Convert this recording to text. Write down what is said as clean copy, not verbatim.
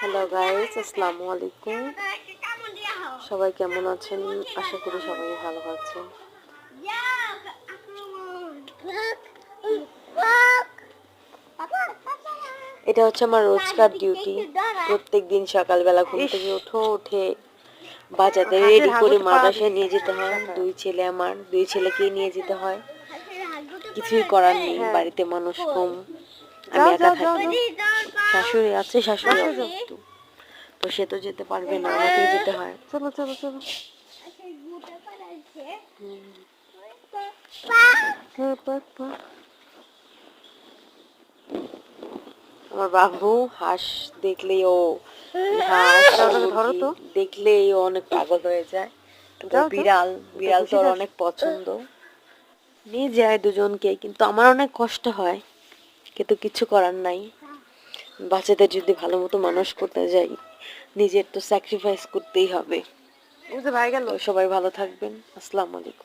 Hello guys, আসসালামু আলাইকুম। সবাই কেমন আছেন? আশা করি সবাই ভালো আছেন। এটা হচ্ছে আমার রোজকার ডিউটি। প্রত্যেকদিন সকালবেলা ঘুম থেকে উঠে বাজাতে রেডি করে মাদ্রাসায় নিয়ে যেতে হয়। দুই ছেলেকে নিয়ে যেতে হয়। কিছুই করার নেই, বাড়িতে মানুষ কম, আমি একা থাকি। শাশুড়ি আছে, শাশুড়ি অসুস্থ, তো সে তো যেতে পারবে না, আমাকেই যেতে হয়। চলো চলো চলো। আমার বাবু হাঁস দেখলেই দেখলেই ও অনেক পাগল হয়ে যায়। বিড়াল তো ওর অনেক পছন্দ, নিয়ে যায় দুজনকে, কিন্তু আমার অনেক কষ্ট হয়, কিন্তু কিছু করার নাই। বাচ্চাদের যদি ভালো মতো মানুষ করতে যাই, নিজের তো স্যাক্রিফাইস করতেই হবে। সবাই ভালো থাকবেন। আসসালামু আলাইকুম।